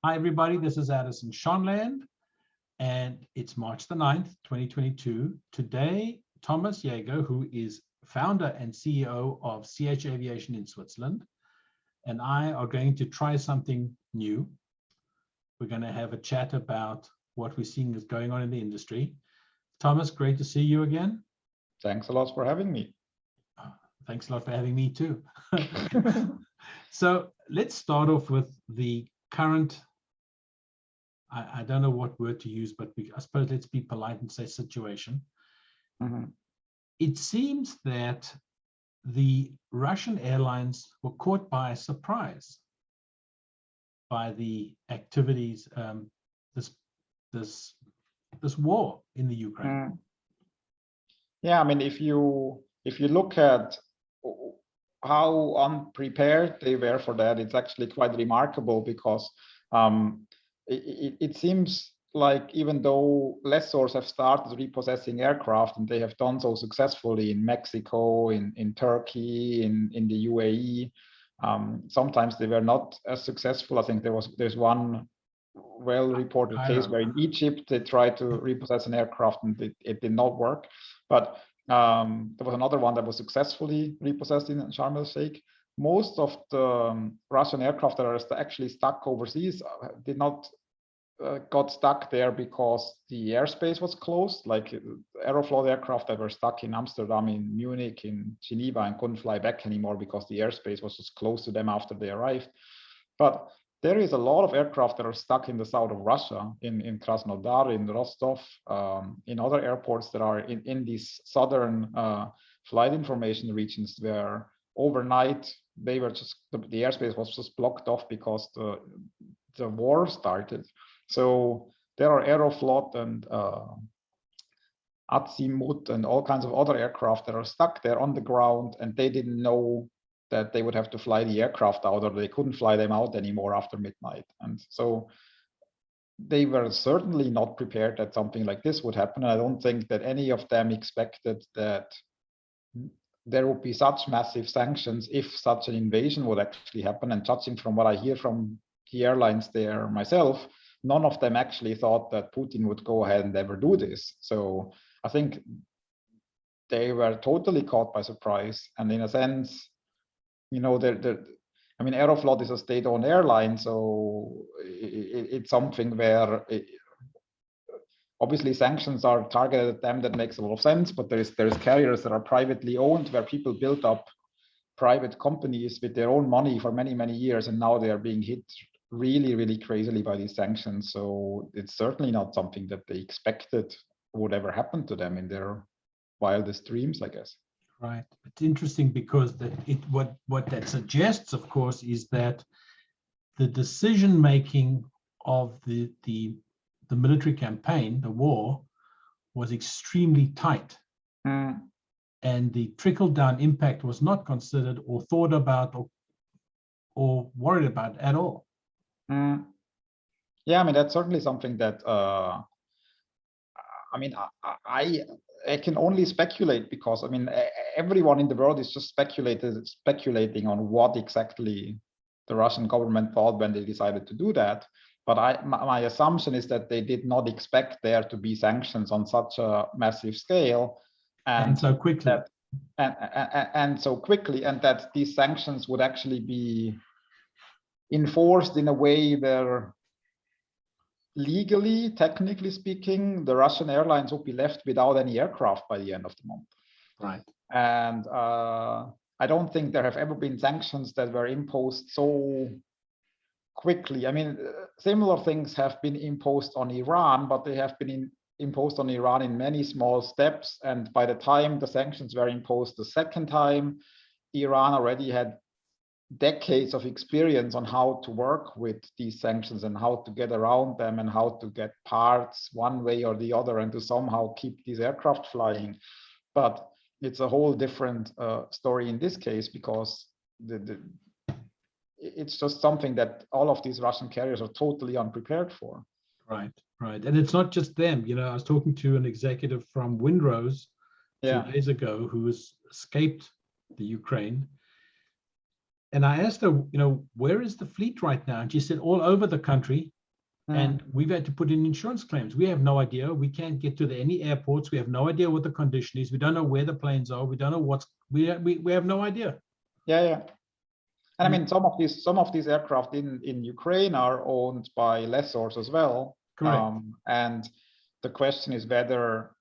Hi, everybody. This is Addison Schonland, and it's March the 9th, 2022. Today, Thomas Jaeger, who is founder and CEO of ch-Aviation in Switzerland, and I are going to try something new. We're going to have a chat about what we're seeing is going on in the industry. Thomas, great to see you again. Thanks a lot for having me. Thanks a lot for having me too. So let's start off with the current, I don't know what word to use, but I suppose let's be polite and say situation. It seems that the Russian airlines were caught by surprise by the activities, this war in the Ukraine. Yeah, I mean, if you look at how unprepared they were for that, it's actually quite remarkable, because it seems like even though lessors have started repossessing aircraft, and they have done so successfully in Mexico, in Turkey, in the UAE, sometimes they were not as successful. I think there's one well-reported case where in Egypt they tried to repossess an aircraft and it did not work. But there was another one that was successfully repossessed in Sharm el-Sheikh. Most of the Russian aircraft that are actually stuck overseas did not got stuck there because the airspace was closed. Like Aeroflot aircraft that were stuck in Amsterdam, in Munich, in Geneva, and couldn't fly back anymore because the airspace was just close to them after they arrived. But there is a lot of aircraft that are stuck in the south of Russia, in Krasnodar, in Rostov, in other airports that are in these southern flight information regions, where overnight they were just, the airspace was just blocked off because the war started. So there are Aeroflot and Azimut and all kinds of other aircraft that are stuck there on the ground, and they didn't know that they would have to fly the aircraft out, or they couldn't fly them out anymore after midnight. And so they were certainly not prepared that something like this would happen. I don't think that any of them expected that there would be such massive sanctions if such an invasion would actually happen. And judging from what I hear from the airlines there myself, none of them actually thought that Putin would go ahead and ever do this. So I think they were totally caught by surprise. And in a sense, you know, I mean, Aeroflot is a state-owned airline, so it's something where obviously sanctions are targeted at them. That makes a lot of sense. But there's carriers that are privately owned, where people built up private companies with their own money for many, many years, and now they are being hit really, really crazily by these sanctions. So it's certainly not something that they expected would ever happen to them in their wildest dreams, I guess. Right. It's interesting because what that suggests, of course, is that the decision making of the military campaign, the war, was extremely tight, and the trickle down impact was not considered or thought about or worried about at all. Yeah, I mean, that's certainly something that I mean, I can only speculate, because I mean, everyone in the world is just speculating on what exactly the Russian government thought when they decided to do that. But my assumption is that they did not expect there to be sanctions on such a massive scale And so quickly. And so quickly, and that these sanctions would actually be enforced in a way where, legally, technically speaking, the Russian airlines would be left without any aircraft by the end of the month. Right. And I don't think there have ever been sanctions that were imposed so quickly. I mean, similar things have been imposed on Iran, but they have been imposed on Iran in many small steps. And by the time the sanctions were imposed the second time, Iran already had decades of experience on how to work with these sanctions and how to get around them and how to get parts one way or the other and to somehow keep these aircraft flying. But it's a whole different story in this case, because it's just something that all of these Russian carriers are totally unprepared for. Right, right. And it's not just them. You know, I was talking to an executive from Windrose 2 days ago who has escaped the Ukraine. And I asked her, you know, where is the fleet right now? And she said, all over the country, And we've had to put in insurance claims. We have no idea. We can't get to any airports. We have no idea what the condition is. We don't know where the planes are. We don't know what's, we have no idea. Yeah. And I mean, some of these aircraft in Ukraine are owned by lessors as well. Correct. And the question is whether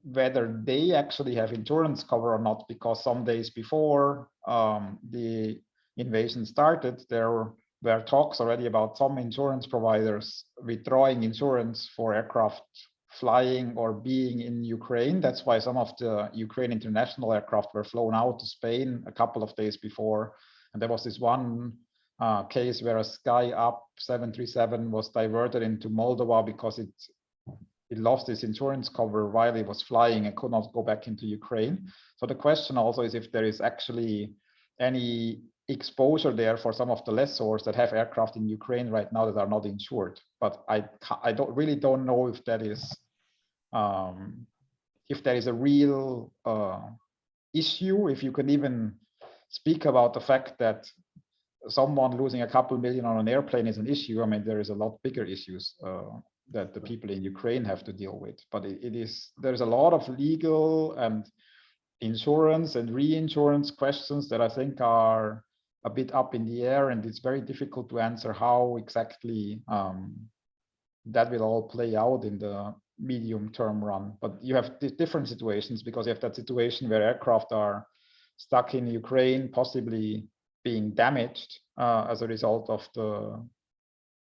they actually have insurance cover or not, because some days before the invasion started, there were talks already about some insurance providers withdrawing insurance for aircraft flying or being in Ukraine. That's why some of the Ukraine international aircraft were flown out to Spain a couple of days before. And there was this one case where a SkyUp 737 was diverted into Moldova because it lost its insurance cover while it was flying and could not go back into Ukraine. So the question also is if there is actually any exposure there for some of the lessors that have aircraft in Ukraine right now that are not insured. But I don't know if that is a real issue, if you can even speak about the fact that someone losing a couple million on an airplane is an issue. I mean, there is a lot bigger issues that the people in Ukraine have to deal with. But there's a lot of legal and insurance and reinsurance questions that I think are a bit up in the air, and it's very difficult to answer how exactly that will all play out in the medium-term run. But you have different situations, because you have that situation where aircraft are stuck in Ukraine, possibly being damaged as a result of the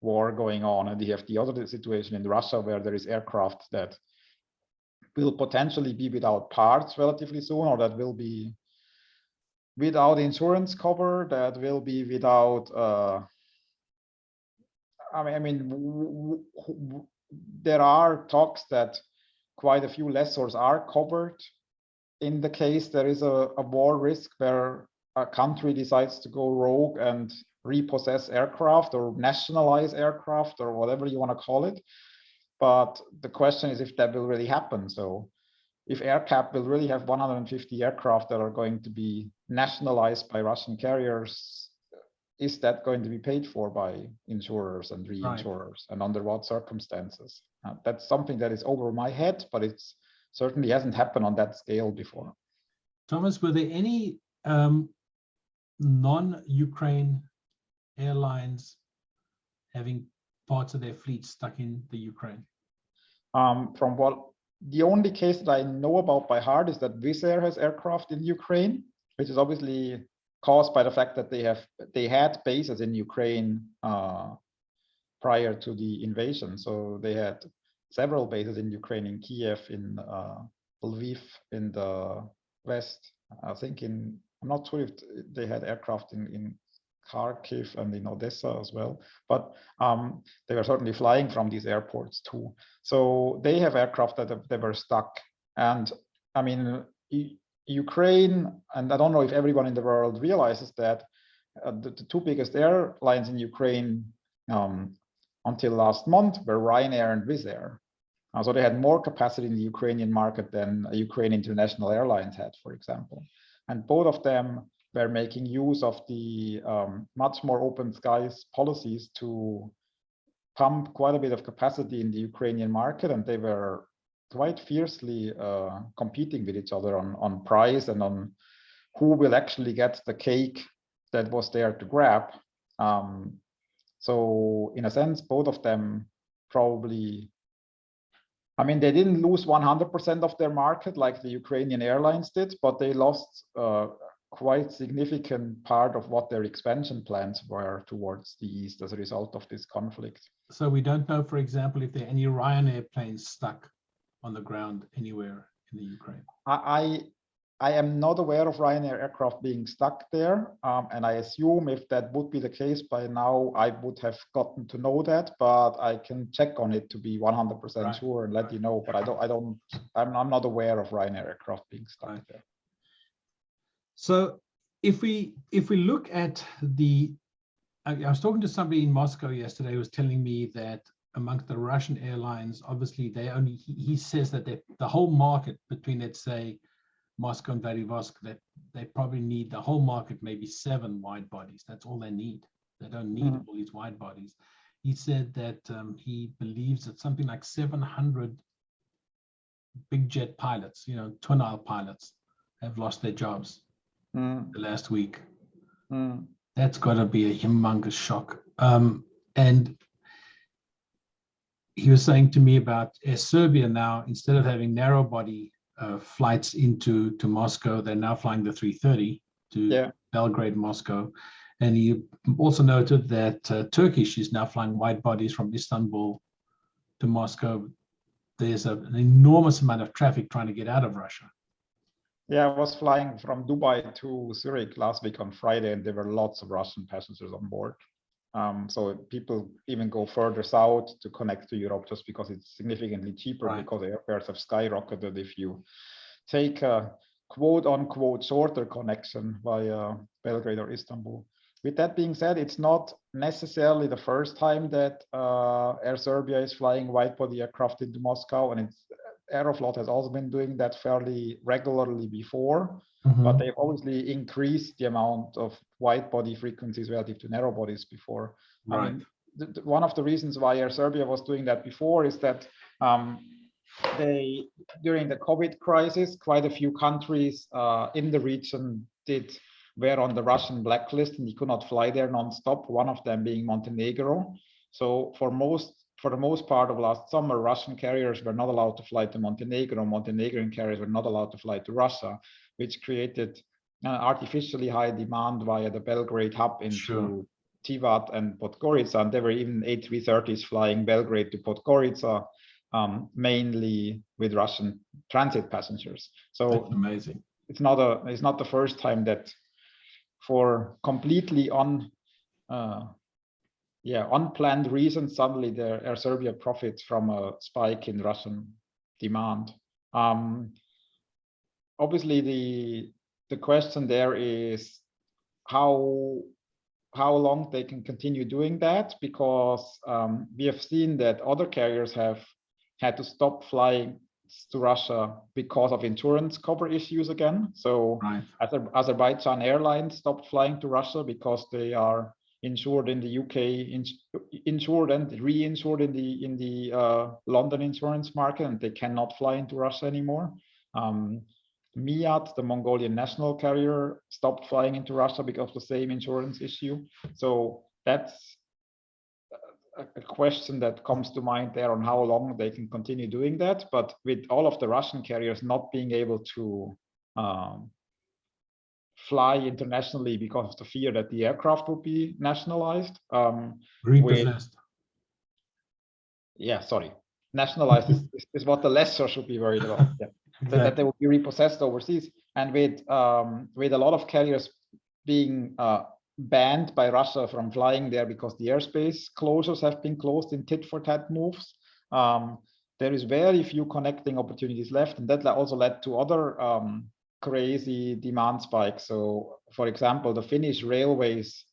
war going on, and you have the other situation in Russia where there is aircraft that will potentially be without parts relatively soon, or that will be without insurance cover, that will be without I mean, there are talks that quite a few lessors are covered in the case there is a war risk where a country decides to go rogue and repossess aircraft or nationalize aircraft or whatever you want to call it. But the question is if that will really happen. So if AirCap will really have 150 aircraft that are going to be nationalized by Russian carriers, is that going to be paid for by insurers and reinsurers, and under what circumstances? That's something that is over my head, but it's certainly hasn't happened on that scale before. Thomas, were there any non-Ukraine airlines having parts of their fleet stuck in the Ukraine? From what the only case that I know about by heart is that Wizz Air has aircraft in Ukraine, which is obviously caused by the fact that they had bases in Ukraine prior to the invasion. So they had several bases in Ukraine, in Kiev, in Lviv, in the west. I think I'm not sure if they had aircraft in Kharkiv and in Odessa as well, but they were certainly flying from these airports too. So they have aircraft that they were stuck. And I mean, Ukraine, and I don't know if everyone in the world realizes that the two biggest airlines in Ukraine until last month were Ryanair and Wizz Air. So they had more capacity in the Ukrainian market than Ukraine International Airlines had, for example. And both of them were making use of the much more open skies policies to pump quite a bit of capacity in the Ukrainian market, and they were quite fiercely competing with each other on price and on who will actually get the cake that was there to grab. So in a sense, both of them probably, I mean, they didn't lose 100% of their market like the Ukrainian airlines did, but they lost quite significant part of what their expansion plans were towards the east as a result of this conflict. So we don't know, for example, if there are any Ryanair planes stuck on the ground anywhere in the Ukraine. I am not aware of Ryanair aircraft being stuck there, and I assume if that would be the case by now, I would have gotten to know that, but I can check on it to be 100% sure and let you know. But I'm not aware of Ryanair aircraft being stuck there. So if we look at I was talking to somebody in Moscow yesterday who was telling me that amongst the Russian airlines, obviously he says that the whole market between, let's say, Moscow and Vladivostok, that they probably need the whole market, maybe 7 wide bodies. That's all they need. They don't need all these wide bodies. he said that he believes that something like 700 big jet pilots, twin aisle pilots, have lost their jobs the last week. That's got to be a humongous shock. And he was saying to me about Air Serbia now, instead of having narrow body flights into Moscow, they're now flying the 330 to Belgrade, Moscow. And he also noted that Turkish is now flying wide bodies from Istanbul to Moscow. There's an enormous amount of traffic trying to get out of Russia. Yeah, I was flying from Dubai to Zurich last week on Friday, and there were lots of Russian passengers on board. So people even go further south to connect to Europe just because it's significantly cheaper, because airfares have skyrocketed if you take a quote-unquote shorter connection via Belgrade or Istanbul. With that being said, it's not necessarily the first time that Air Serbia is flying wide-body aircraft into Moscow, and Aeroflot has also been doing that fairly regularly before, but they've obviously increased the amount of wide-body frequencies relative to narrow bodies before. I mean, one of the reasons why Air Serbia was doing that before is that they, during the COVID crisis, quite a few countries in the region were on the Russian blacklist, and you could not fly there non-stop, one of them being Montenegro. So for the most part of last summer, Russian carriers were not allowed to fly to Montenegro. Montenegrin carriers were not allowed to fly to Russia, which created artificially high demand via the Belgrade hub into Tivat and Podgorica. And there were even A330s flying Belgrade to Podgorica, mainly with Russian transit passengers. So that's amazing. It's not the first time that, for completely unplanned reasons, suddenly the Air Serbia profits from a spike in Russian demand. Obviously, the question there is how long they can continue doing that, because we have seen that other carriers have had to stop flying to Russia because of insurance cover issues again. So Azerbaijan Airlines stopped flying to Russia because they are insured in the UK, insured and reinsured in the London insurance market, and they cannot fly into Russia anymore. Miat, the Mongolian national carrier, stopped flying into Russia because of the same insurance issue. So that's a question that comes to mind there on how long they can continue doing that. But with all of the Russian carriers not being able to fly internationally because of the fear that the aircraft would be nationalized. Repossessed. Nationalized is what the lessor should be worried about. Yeah. Exactly. That they will be repossessed overseas. And with a lot of carriers being banned by Russia from flying there because the airspace closures have been closed in tit-for-tat moves, there is very few connecting opportunities left, and that also led to other crazy demand spikes. So, for example, the Finnish railways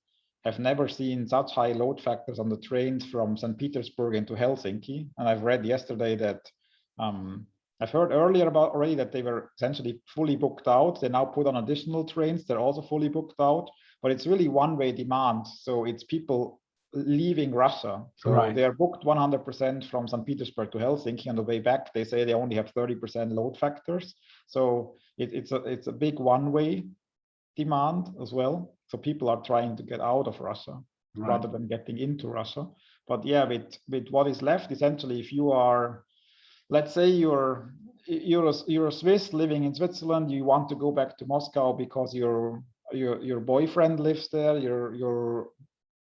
have never seen such high load factors on the trains from St. Petersburg into Helsinki. And I've read yesterday that I've heard earlier already that they were essentially fully booked out. They now put on additional trains. They're also fully booked out, but it's really one-way demand. So it's people leaving Russia. So they are booked 100% from St. Petersburg to Helsinki. On the way back, they say they only have 30% load factors. So it's a big one-way demand as well. So people are trying to get out of Russia rather than getting into Russia. But yeah, with what is left, essentially, if you are, let's say you're a Swiss living in Switzerland, you want to go back to Moscow because your boyfriend lives there,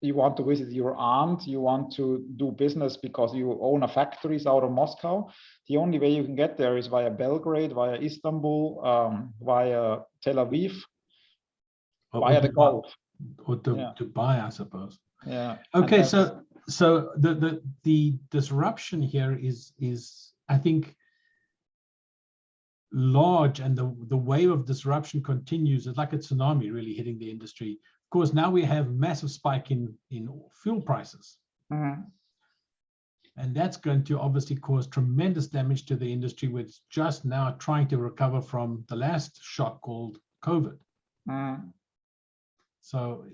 you want to visit your aunt, you want to do business because you own a factories out of Moscow. The only way you can get there is via Belgrade, via Istanbul, via Tel Aviv, via the Gulf. Or Dubai, I suppose. Yeah. Okay, so the disruption here is I think large, and the wave of disruption continues. It's like a tsunami really hitting the industry. Of course, now we have massive spike in fuel prices. And that's going to obviously cause tremendous damage to the industry, which is just now trying to recover from the last shock called COVID. So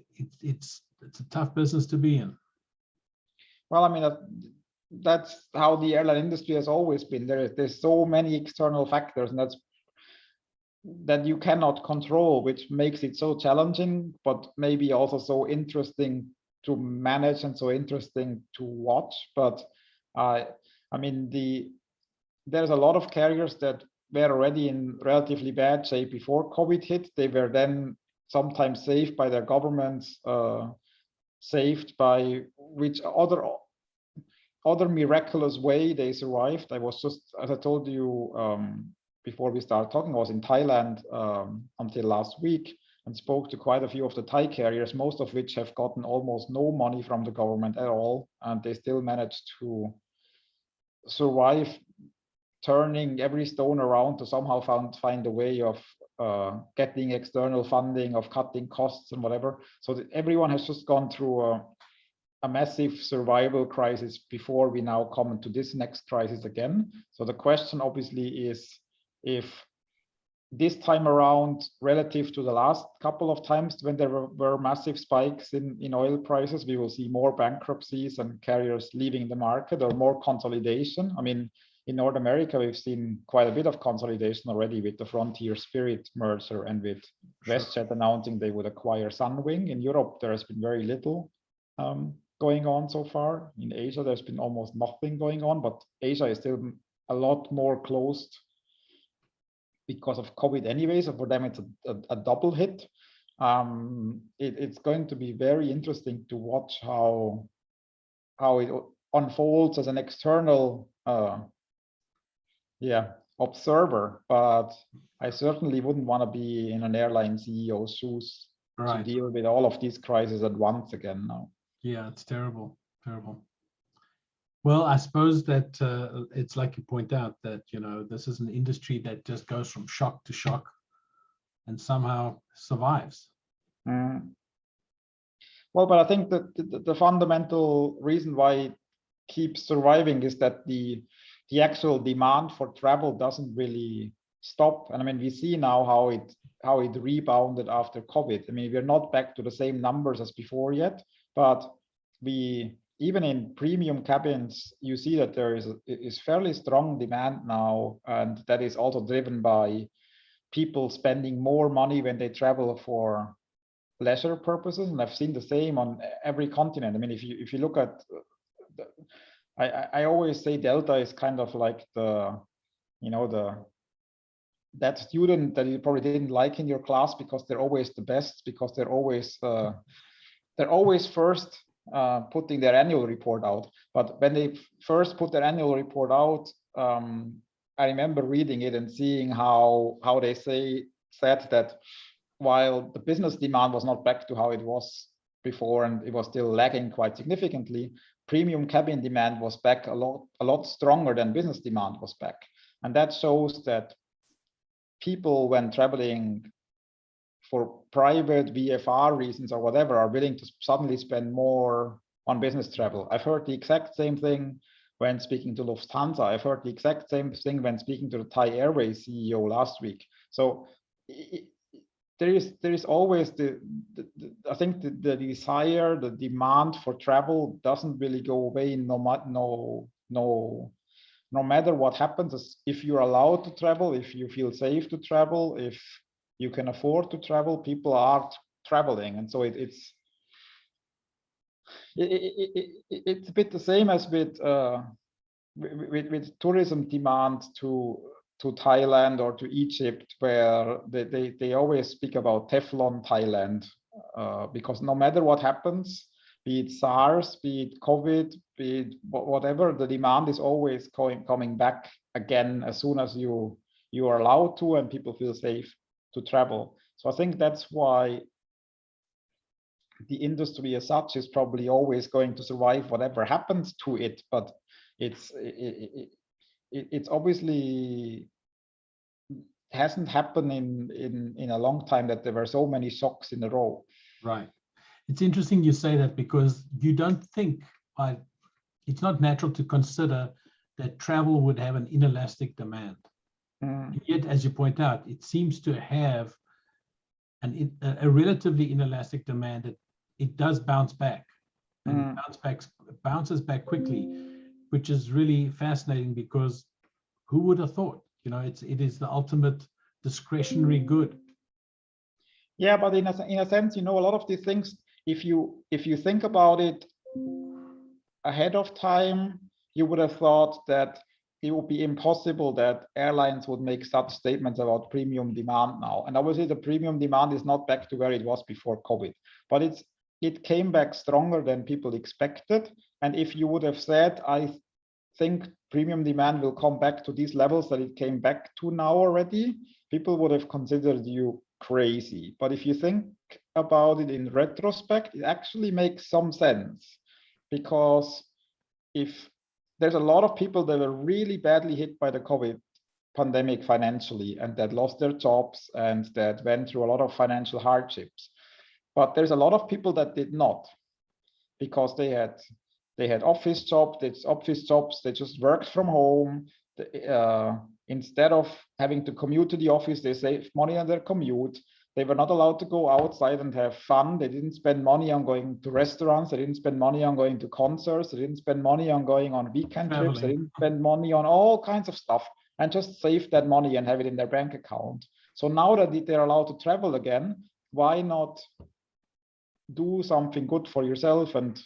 it's a tough business to be in. Well, I mean, that's how the airline industry has always been. There's so many external factors, and that you cannot control, which makes it so challenging, but maybe also so interesting to manage and so interesting to watch. But I mean, there's a lot of carriers that were already in relatively bad shape before COVID hit. They were then sometimes saved by their governments, saved by which other miraculous way they survived. I was just, as I told you before we started talking, I was in Thailand until last week and spoke to quite a few of the Thai carriers, most of which have gotten almost no money from the government at all, and they still managed to survive, turning every stone around to somehow find a way of getting external funding, of cutting costs and whatever. So everyone has just gone through a massive survival crisis before we now come to this next crisis again. So the question obviously is, if this time around, relative to the last couple of times when there were massive spikes in oil prices, we will see more bankruptcies and carriers leaving the market, or more consolidation. I mean, in North America, we've seen quite a bit of consolidation already with the Frontier Spirit merger and with WestJet announcing they would acquire Sunwing. In Europe, there has been very little going on so far. In Asia, there's been almost nothing going on, but Asia is still a lot more closed because of COVID anyway. So for them, it's a double hit. It's going to be very interesting to watch how it unfolds as an external observer, but I certainly wouldn't want to be in an airline CEO's shoes to deal with all of these crises at once again now. Yeah, it's terrible, terrible. Well, I suppose that it's like you point out that, you know, this is an industry that just goes from shock to shock and somehow survives. Well, but I think that the fundamental reason why it keeps surviving is that the actual demand for travel doesn't really stop. And I mean, we see now how it rebounded after COVID. I mean, we're not back to the same numbers as before yet, but even in premium cabins, you see that there is fairly strong demand now, and that is also driven by people spending more money when they travel for leisure purposes. And I've seen the same on every continent. I mean, if you look at, I always say Delta is kind of like that student that you probably didn't like in your class because they're always the best, because they're always first putting their annual report out. But when they first put their annual report out, I remember reading it and seeing how they said that while the business demand was not back to how it was before, and it was still lagging quite significantly, premium cabin demand was back a lot stronger than business demand was back. And that shows that people, when traveling for private VFR reasons or whatever, are willing to suddenly spend more on business travel. I've heard the exact same thing when speaking to Lufthansa. I've heard the exact same thing when speaking to the Thai Airways CEO last week. So there is always I think the desire, the demand for travel doesn't really go away no matter what happens. If you're allowed to travel, if you feel safe to travel, if you can afford to travel, people are traveling. And so it's a bit the same as with tourism demand to Thailand or to Egypt, where they always speak about Teflon Thailand, because no matter what happens, be it SARS, be it COVID, be it whatever, the demand is always coming back again as soon as you are allowed to and people feel safe to travel. So I think that's why the industry as such is probably always going to survive whatever happens to it, but it's obviously hasn't happened in a long time that there were so many shocks in a row. Right. It's interesting you say that, because you don't think, it's not natural to consider that travel would have an inelastic demand. Yet, as you point out, it seems to have a relatively inelastic demand, that it does bounce back. and bounces back quickly, which is really fascinating because who would have thought? You know, it is the ultimate discretionary good. Yeah, but in a sense, you know, a lot of these things, if you think about it ahead of time, you would have thought that it would be impossible that airlines would make such statements about premium demand now. And obviously the premium demand is not back to where it was before COVID, but it came back stronger than people expected. And if you would have said, I think premium demand will come back to these levels that it came back to now already, people would have considered you crazy. But if you think about it in retrospect, it actually makes some sense, because if there's a lot of people that were really badly hit by the COVID pandemic financially and that lost their jobs and that went through a lot of financial hardships. But there's a lot of people that did not, because they had office jobs, they just worked from home. Instead of having to commute to the office, they saved money on their commute. They were not allowed to go outside and have fun. They didn't spend money on going to restaurants. They didn't spend money on going to concerts. They didn't spend money on going on weekend trips. They didn't spend money on all kinds of stuff, and just save that money and have it in their bank account. So now that they're allowed to travel again, why not do something good for yourself and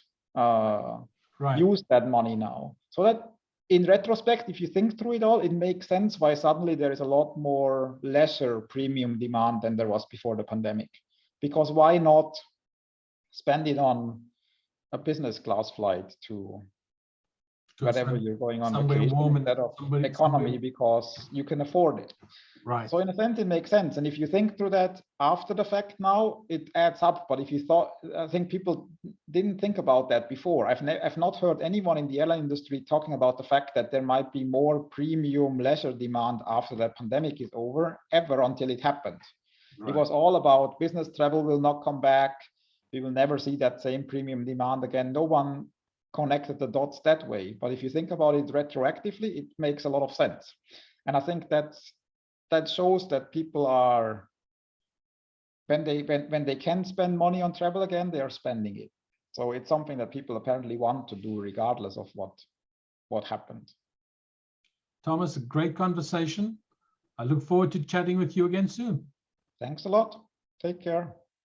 use that money now? So that in retrospect, if you think through it all, it makes sense why suddenly there is a lot more leisure premium demand than there was before the pandemic. Because why not spend it on a business class flight to wherever you're going on vacation instead of economy, because you can afford it. Right. So in a sense, it makes sense. And if you think through that after the fact now, it adds up. But if you thought, I think people didn't think about that before. I've not heard anyone in the airline industry talking about the fact that there might be more premium leisure demand after the pandemic is over, ever, until it happened. Right. It was all about business travel will not come back. We will never see that same premium demand again. No one connected the dots that way. But if you think about it retroactively, it makes a lot of sense. And I think that shows that people are, when they can spend money on travel again, they are spending it. So it's something that people apparently want to do regardless of what happened. Thomas, a great conversation. I look forward to chatting with you again soon. Thanks a lot. Take care.